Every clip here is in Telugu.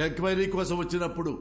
ఎంక్వైరీ కోసం వచ్చినప్పుడు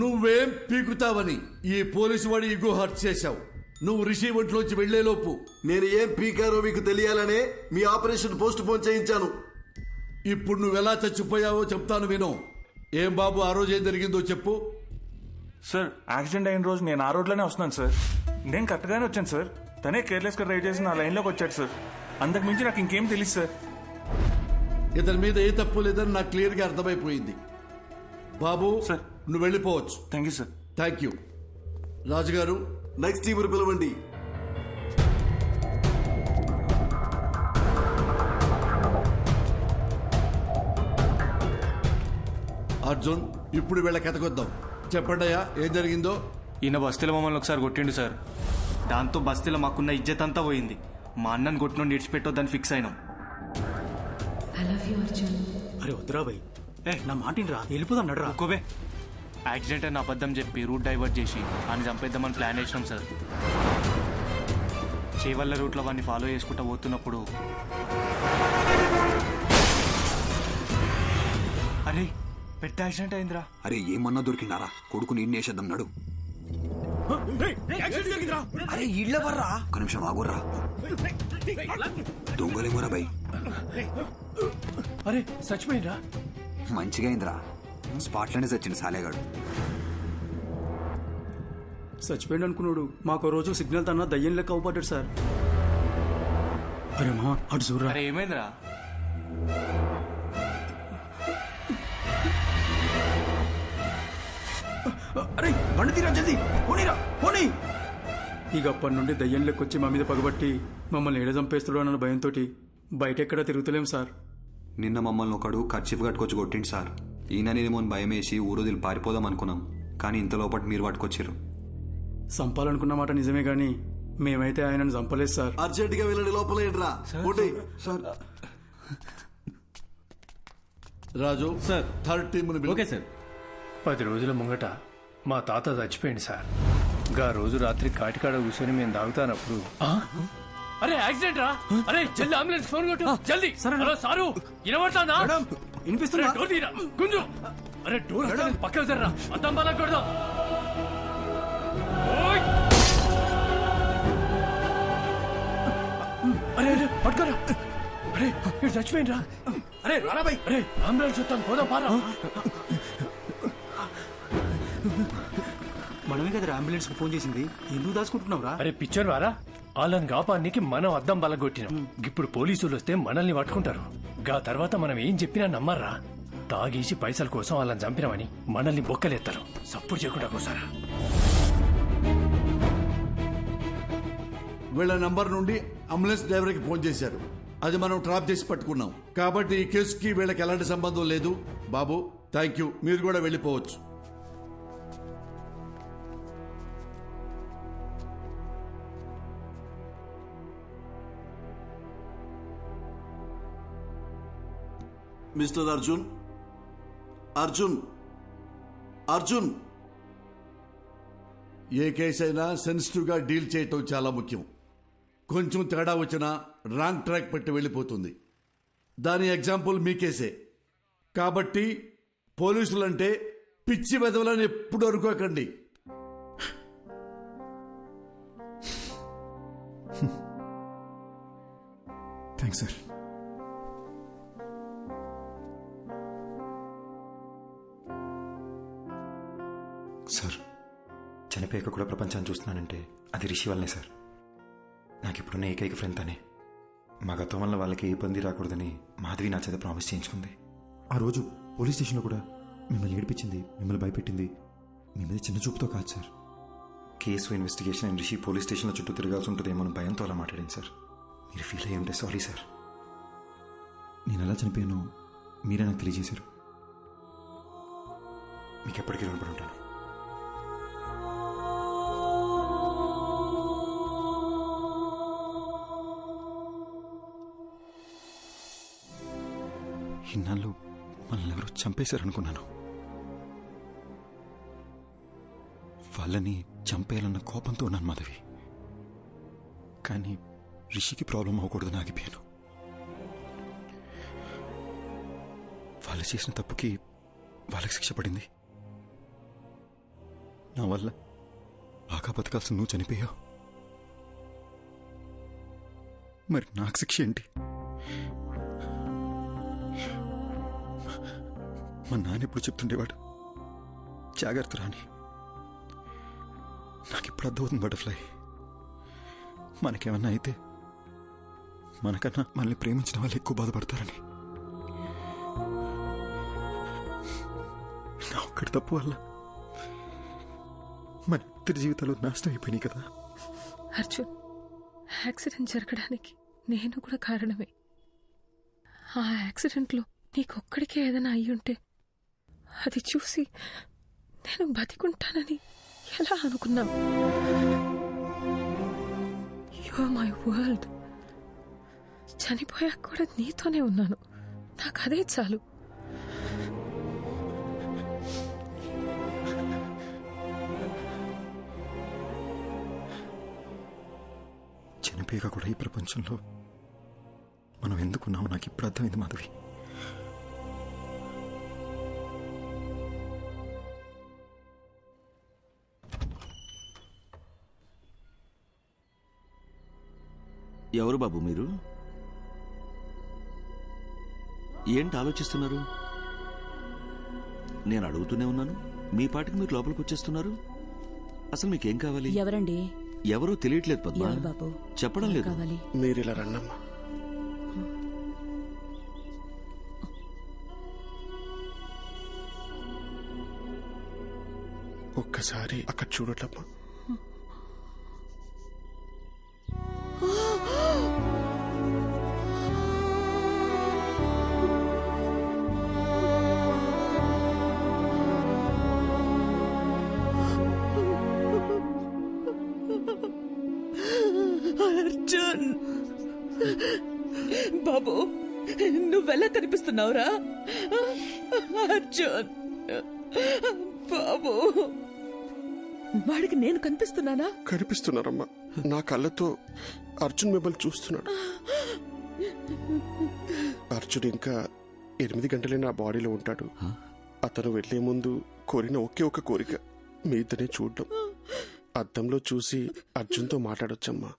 నువ్వేం పీకుతావని ఈ పోలీసు వాడి ఈగో హర్ట్ చేశావు. నువ్వు రిషి ఒంట్లోంచి వెళ్లేలోపు నేను ఏం పీకారో మీకు తెలియాలనే మీ ఆపరేషన్ పోస్ట్ పోన్ చేయించాను. ఇప్పుడు నువ్వెలా చచ్చిపోయావో చెప్తాను విను. ఏం బాబు, ఆ రోజు ఏం జరిగిందో చెప్పు. సార్, యాక్సిడెంట్ అయిన రోజు నేను ఆ రోడ్లోనే వస్తున్నాను సార్. నేను కరెక్ట్గానే వచ్చాను సార్. తనే కేర్లెస్గా డ్రైవ్ చేసి నా లైన్లోకి వచ్చాడు సార్. అంతకు మించి నాకు ఇంకేం తెలియదు సార్. ఇతని మీద ఏ తప్పు లేదని నాకు క్లియర్గా అర్థమైపోయింది. బాబు సార్, నువ్వు వెళ్ళిపోవచ్చు. Thank you sir. Thank you. రాజుగారు, నెక్స్ట్ టీం పిలవండి. అర్జున్, ఇప్పుడు వీళ్ళ కథకొద్దాం. చెప్పండియా ఏం జరిగిందో. ఈయన బస్తీలో మమ్మల్ని ఒకసారి కొట్టిండు సార్. దాంతో బస్తీలో మాకున్న ఇజ్జత్ అంతా పోయింది. మా అన్నను కొట్టిన నిడిచిపెట్టొద్దని ఫిక్స్ అయినాం. అరే వద్దురా భయ్, నా మాటిని వెళ్ళిపోదాం నడరా. ఒక్కోబే యాక్సిడెంట్ అని అబద్ధం చెప్పి రూట్ డైవర్ట్ చేసి ఆయన చంపేద్దామని ప్లాన్ చేసినాం సార్. చేవల్ల రూట్లో వాడిని ఫాలో చేసుకుంటూ పోతున్నప్పుడు అరే పెద్ద యాక్సిడెంట్ అయిందిరా. అరే ఏమన్నా దొరికిండారా? కొడుకు నేను వేసేద్దాం నడు. అరే ఇళ్ళ వర్రా, ఒక నిమిషం ఆగుర్రా. దొంగలేమోరా భయ్. అరే చచ్చిపోయిందా? మంచిగా అయిందిరా, స్పాట్లోనే చచ్చింది సాలేగాడు. చచ్చిపోయింది అనుకున్నాడు. మాకు రోజు సిగ్నల్ తన దయ్యం లెక్క అవుపడ్డాడు సార్. అరే మా అటు చూడరా. అరే ఏమైందిరా? అరే బండి తీరా, జల్దీ పోనీరా పోనీ. ఇక అప్పటి నుండి దయ్యం లెక్కొచ్చి మా మీద పగబట్టి మమ్మల్ని ఏడ చంపేస్తాడు అన్న భయంతో బయట ఎక్కడా తిరుగుతలేం సార్. నిన్న మమ్మల్ని ఒకడు కర్చీఫ్ కట్టుకొచ్చి కొట్టిండు సార్. ఈయన నేనేమో భయం వేసి ఊరోదిలు పారిపోదాం అనుకున్నాం, కానీ ఇంతలోపటి మీరు పట్టుకొచ్చారు. చంపాలనుకున్న మాట నిజమే గాని మేమైతే ఆయనను చంపలేదు సార్. అర్జెంట్ గా వెళ్ళండి, లోపల ఏంట్రా. Raju sir, third team. Okay sir. 10 రోజుల ముంగట మా తాత చచ్చిపోయింది సార్. గా రోజు రాత్రి కాటికాడ కూర్చొని మేము తాగుతానప్పుడు అరే యాక్సిడెంట్ రా. అరే జల్ది అంబులెన్స్ ఫోన్ కొట్టు జల్ది. హలో సారు, వినబడతానా? వినిపిస్తున్నా. డోర్ తీరా గుంజు. అరే డోర్ పక్కకు జర్రా, అద్దం బాగా కొడదాం. అరే అరే పట్టుకోరా. అరే ఇక్కడ చచ్చిపోయింది రా. అరే రారాబాయ్, అరే అంబులెన్స్ వస్తాను పోదాం పారా. మనమే కదా అంబులెన్స్ కు ఫోన్ చేసింది, ఎందుకు దాచుకుంటున్నావు రా? అరే పిచ్చర్ వారా, వాళ్ళని కాపానికి మనం అద్దం బలగొట్టినాం. ఇప్పుడు పోలీసులు వస్తే మనల్ని పట్టుకుంటారు. గా తర్వాత మనం ఏం చెప్పినా నమ్మర్రా. తాగేసి పైసల కోసం వాళ్ళని చంపినామని మనల్ని బొక్కలేస్తారు. సప్పుడు చేయకుండా కోసారా. వీళ్ళ నంబర్ నుండి అంబులెన్స్ డ్రైవర్కి ఫోన్ చేశారు. అది మనం ట్రాప్ చేసి పట్టుకున్నాం. కాబట్టి ఈ కేసుకి వీళ్ళకి ఎలాంటి సంబంధం లేదు. బాబు థ్యాంక్ యూ, మీరు కూడా వెళ్ళిపోవచ్చు. మిస్టర్ అర్జున్, అర్జున్, అర్జున్. ఏ కేసు అయినా సెన్సిటివ్ గా డీల్ చేయటం చాలా ముఖ్యం. కొంచెం తేడా వచ్చినా రాంగ్ ట్రాక్ పెట్టి వెళ్ళిపోతుంది. దాని ఎగ్జాంపుల్ మీ కేసే. కాబట్టి పోలీసులంటే పిచ్చి వెదవలని ఎప్పుడు అనుకోకండి. Thanks sir. సార్, చనిపోయాక కూడా ప్రపంచాన్ని చూస్తున్నానంటే అది రిషి వల్లనే సార్. నాకు ఇప్పుడున్న ఏకైక ఫ్రెండ్ తనే. మా గతం వల్ల వాళ్ళకి ఏ ఇబ్బంది రాకూడదని మాధవి నా చేత ప్రామిస్ చేయించుకుంది. ఆ రోజు పోలీస్ స్టేషన్లో కూడా మిమ్మల్ని ఏడిపించింది, మిమ్మల్ని భయపెట్టింది మీ మీద చిన్న చూపుతో కాదు sir. Case investigation and Rishi police స్టేషన్లో చుట్టూ తిరగాల్సి ఉంటుందేమో అని భయంతో అలా మాట్లాడింది సార్. మీరు ఫీల్ అయ్యి ఉంటే సారీ సార్. నేను ఎలా చనిపోయానో మీరే నాకు తెలియజేశారు. మీకు ఎప్పటికీ రుణపడి ఉంటాను. ఇన్నాళ్ళు మనల్ని ఎవరో చంపేశారనుకున్నాను. వాళ్ళని చంపేయాలన్న కోపంతో ఉన్నాను మాధవి. కానీ రిషికి ప్రాబ్లం అవ్వకూడదని ఆగిపోయాను. వాళ్ళు చేసిన తప్పుకి వాళ్ళకి శిక్ష పడింది. నా వల్ల బాగా బతకాల్సి నువ్వు చనిపోయావు. మరి నాకు శిక్ష ఏంటి? మా నాన్న ఎప్పుడు చెప్తుండేవాడు, జాగ్రత్త రాని. నాకిప్పుడు అర్థమవుతుంది బటర్ఫ్లై, మనకేమన్నా అయితే మనకన్నా మనల్ని ప్రేమించిన వాళ్ళు ఎక్కువ బాధపడతారని. నా ఒక్కడి తప్పు వల్ల మన ఇద్దరి జీవితాలు నాశనం అయిపోయినాయి కదా. అర్జున్, యాక్సిడెంట్ జరగడానికి నేను కూడా కారణమే. ఆ యాక్సిడెంట్లో నీకొక్కడికే ఏదైనా అయ్యుంటే అది చూసి నేను బతికుంటానని ఎలా అనుకున్నావు? You are my world. చనిపోయాక కూడా నీతోనే ఉన్నాను. నాకు అదే చాలు. చనిపోయాక కూడా ఈ ప్రపంచంలో మనం ఎందుకున్నామో నాకు ఇప్పుడు అర్థమైంది మాధవి. ఎవరు బాబు మీరు? ఏంటి ఆలోచిస్తున్నారు? నేను అడుగుతూనే ఉన్నాను, మీ పాటికి మీరు లోపలికి వచ్చేస్తున్నారు. అసలు మీకేం కావాలి? ఎవరండి? ఎవరో తెలియట్లేదు పద్మ. ఎవరు బాబు? చెప్పడం లేదు. కావాలి. మీరు ఇలా రండమ్మా. ఒక్కసారి అక్కడ చూడటమ్మా. అర్జున్ బాబు, నువ్వెలా కనిపిస్తున్నావురా? అర్జున్ బాబు, వాడికి నేను కనిపిస్తున్నానా? కనిపిస్తున్నారమ్మా. నా కళ్ళతో అర్జున్ మిమ్మల్ని చూస్తున్నాడు. అర్జున్ ఇంకా 8 గంటలే నా బాడీలో ఉంటాడు. అతను వెళ్లే ముందు కోరిన ఒకే ఒక కోరిక మీ ఇద్దరిని చూడడం. అద్దంలో చూసి అర్జున్తో మాట్లాడొచ్చమ్మా.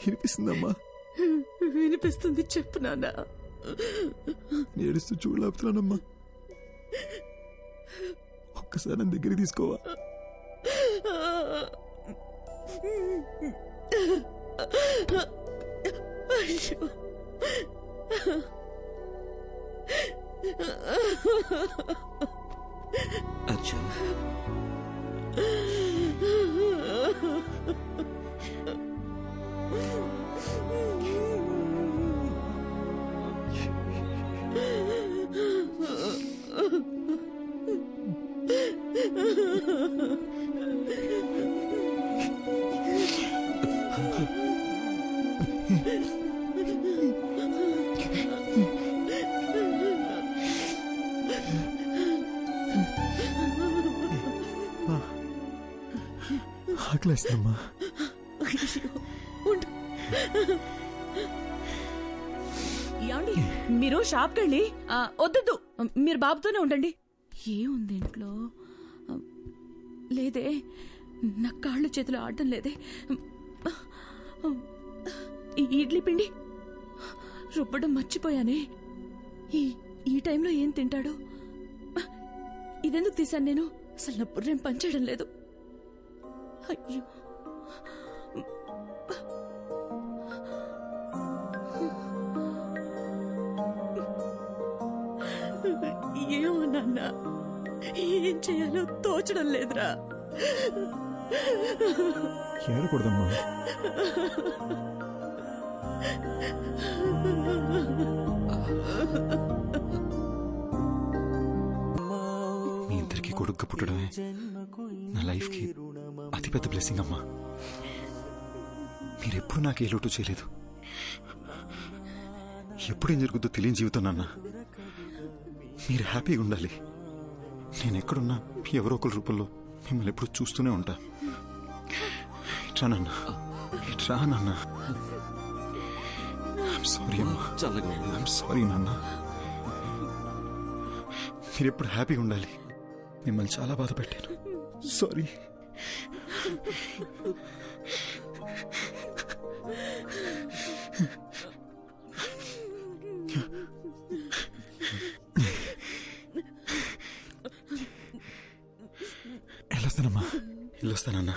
వినిపిస్తుందమ్మా? వినిపిస్తుంది, చెప్పు నాన్న. ఏడుస్తూ చూడలేపుతున్నానమ్మా. ఒక్కసారి నా దగ్గరికి తీసుకోవా? అయ్యో, అర్జున్, ఆకలేస్తుందమ్మా. ఏమండి, మీరు షాప్కి వెళ్ళి వద్దు, మీరు బాబుతోనే ఉండండి. ఏముంది ఇంట్లో? లేదే, నా కాళ్ళు చేతులు ఆడటం లేదే. ఇడ్లీ పిండి రుబ్బడం మర్చిపోయానే. ఈ టైంలో ఏం తింటాడు? ఇదెందుకు తీశాను నేను? అసలు నా బుర్రేం పనిచేయడం లేదు. అయ్యో, ఏమో నాన్న, ఏం చేయాలో తోచడం లేదురా. ఏడకూడదమ్మా. మీ ఇద్దరికి కొడుకు పుట్టడమే నా లైఫ్కి అతిపెద్ద బ్లెస్సింగ్ అమ్మా. మీరెప్పుడు నాకు ఏ లోటు చేయలేదు. ఎప్పుడేం జరుగుతుందో తెలియని జీవితం నాన్న. మీరు హ్యాపీగా ఉండాలి. నేను ఎక్కడున్నా ఎవరో ఒకరి రూపంలో మిమ్మల్ని ఎప్పుడు చూస్తూనే ఉంటా. ఇట్రా నాన్న, ఇట్రా నాన్న. సారీ అమ్మా. చల్లగా ఉంది. ఐఎమ్ సారీ నాన్న. మీరు ఎప్పుడు హ్యాపీగా ఉండాలి. మిమ్మల్ని చాలా బాధ పెట్టాను. సారీ. వెళ్ళొస్తానమ్మా. వెళ్ళొస్తానన్నా.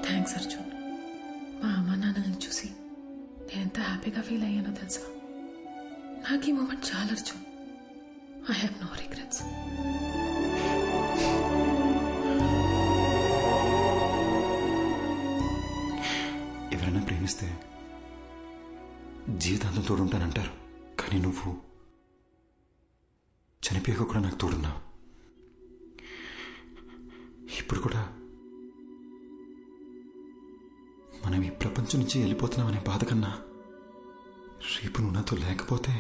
థ్యాంక్స్ అర్జున్. మా అమ్మ నాన్నలను చూసి నేను ఎంత హ్యాపీగా ఫీల్ అయ్యానో తెలుసా. నాకు ఈ మూమెంట్ చాలా Arjun. I have no regrets. ఎవరైనా ప్రేమిస్తే జీవితాంతం తోడుంటానంటారు, కానీ నువ్వు చనిపోయాక కూడా నాకు తోడున్నావు. ఇప్పుడు కూడా మనం ఈ ప్రపంచం నుంచి వెళ్ళిపోతున్నామనే బాధ కన్నా రేపు నువ్వు నాతో లేకపోతే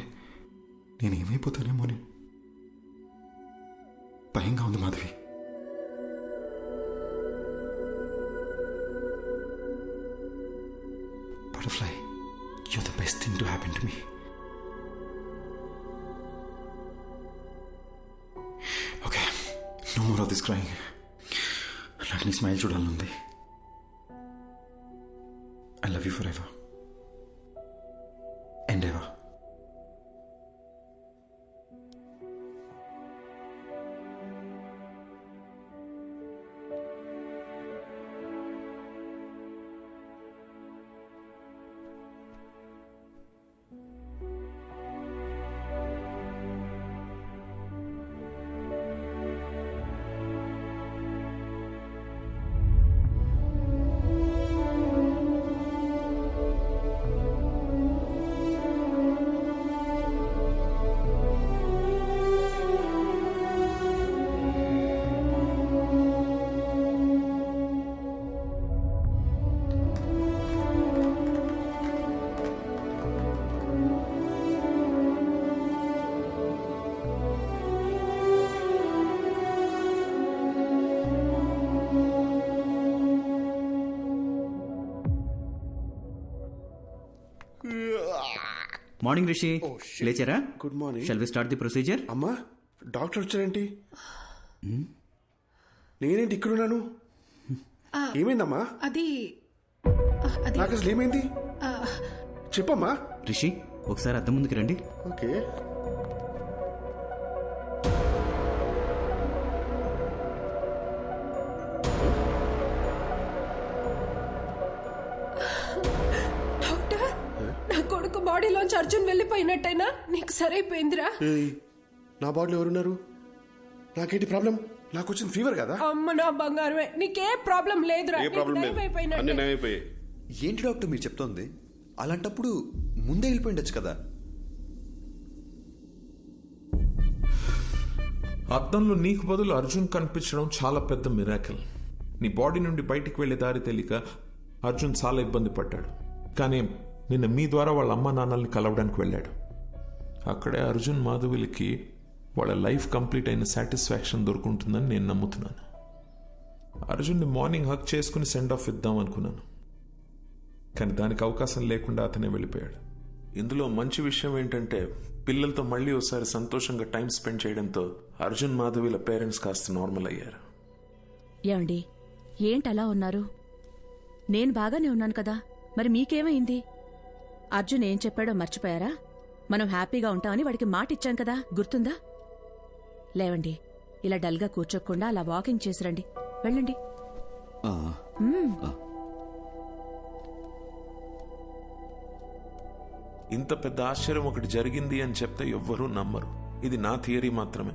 నేనేమైపోతానేమోని భయంగా ఉంది Madhavi. Butterfly, you're the best thing to happen to me. Okay, no more of this crying. నాకు నీ స్మైల్ చూడాలనుంది. I love you forever and ever. Morning Rishi, లేచారా? Good morning. Shall we start the procedure? అమ్మా, డాక్టర్ వచ్చారేంటి? నేనేంటి ఇక్కడున్నాను? ఏమైందమ్మా? అది నాకు అసలు ఏమైంది చెప్పమ్మా. రిషి, ఒకసారి అద్దం ముందుకు రండి. ఓకే. బాడీలోంచి అర్జున్ వెళ్ళిపోయినట్టయినా నీకు సరైపోయిందిరా. నా బాడీలో ఎవరున్నారు? నాకేంటి ప్రాబ్లం? నాకు వచ్చిన ఫీవర్ కదా. అమ్మ నా బంగారమే, నీకే ప్రాబ్లం లేదురా. ఏంటి డాక్టర్ మీరు చెప్తోంది? అలాంటప్పుడు ముందే వెళ్ళిపోయిండొచ్చు కదా. అద్దంలో నీకు బదులు అర్జున్ కనిపించడం చాలా పెద్ద మిరాకిల్. నీ బాడీ నుండి బయటికి వెళ్లే దారి తెలియక అర్జున్ చాలా ఇబ్బంది పడ్డాడు. కానీ నిన్న మీ ద్వారా వాళ్ళ అమ్మ నాన్నల్ని కలవడానికి వెళ్ళాడు. అక్కడే అర్జున్ మాధవిలకి వాళ్ళ లైఫ్ కంప్లీట్ అయిన సాటిస్ఫాక్షన్ దొరుకుంటుందని నేను నమ్ముతున్నాను. అర్జున్ని మార్నింగ్ హక్ చేసుకుని సెండ్ ఆఫ్ ఇద్దాం అనుకున్నాను, కానీ దానికి అవకాశం లేకుండా అతనే వెళ్ళిపోయాడు. ఇందులో మంచి విషయం ఏంటంటే పిల్లలతో మళ్ళీ ఒకసారి సంతోషంగా టైం స్పెండ్ చేయడంతో అర్జున్ మాధవిల పేరెంట్స్ కాస్త నార్మల్ అయ్యారు. ఏమండి, ఏంటలా ఉన్నారు? నేను బాగానే ఉన్నాను కదా, మరి మీకేమైంది? అర్జున్ ఏం చెప్పాడో మర్చిపోయారా? మనం హ్యాపీగా ఉంటామని వాడికి మాట ఇచ్చాం కదా, గుర్తుందా? లేవండి, ఇలా డల్గా కూర్చోకుండా అలా వాకింగ్ చేసిరండి. వెళ్ళండి. ఇంత పెద్ద ఆశ్చర్యం ఒకటి జరిగింది అని చెప్తే ఎవ్వరూ నమ్మరు. ఇది నా థియరీ మాత్రమే,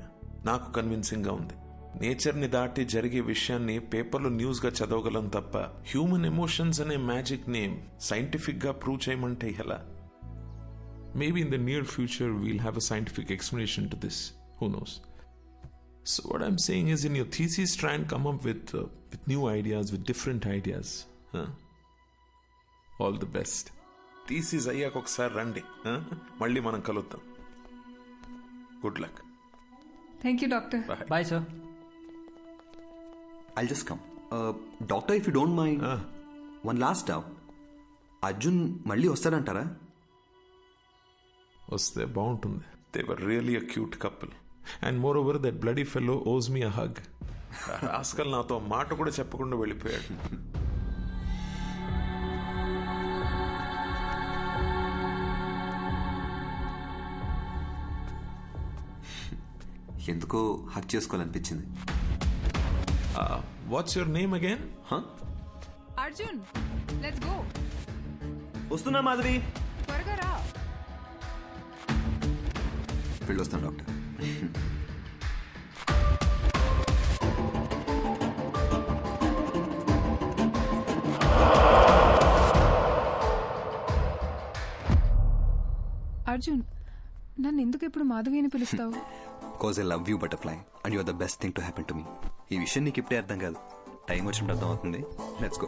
నాకు కన్విన్సింగ్ గా ఉంది. నేచర్ని దాటి జరిగే విషయాన్ని పేపర్లో న్యూస్గా చదవగలం తప్ప హ్యూమన్ ఎమోషన్స్ అనే మ్యాజిక్ నేమ్ సైంటిఫిక్గా ప్రూవ్ చేయమంటే ఎలా? Maybe in the near future we'll have a scientific explanation to this. Who knows? So what I'm saying is, in your thesis, try and come up with new ideas, with different ideas. All the best. Thesis అయ్యాక ఒకసారి రండి, మళ్ళీ మనం కలుద్దాం. Good luck. Thank you doctor. Bye sir. I'll just come. Doctor, if you don't mind, one last doubt. Arjun మళ్ళీ వస్తాడంటారా? వస్తే బాగుంటుంది. They were really a cute couple. And moreover, that bloody fellow owes me a hug. Rascal నాతో మాట కూడా చెప్పకుండా వెళ్ళిపోయాడు. ఎందుకో హక్ చేసుకోవాలనిపించింది. What's your name again? Arjun, let's go. వస్తున్నా మాధవి. త్వరగా రా. వెళ్ళొస్తాను డాక్టర్. అర్జున్, నన్ను ఎందుకు ఎప్పుడు మాధవి అని పిలుస్తావు? Because I love you, butterfly, and you're the best thing to happen to me. ఈ విషయం నీకు ఇప్పుడే అర్థం కాదు, టైం వచ్చినప్పుడు అర్థం అవుతుంది. Let's go.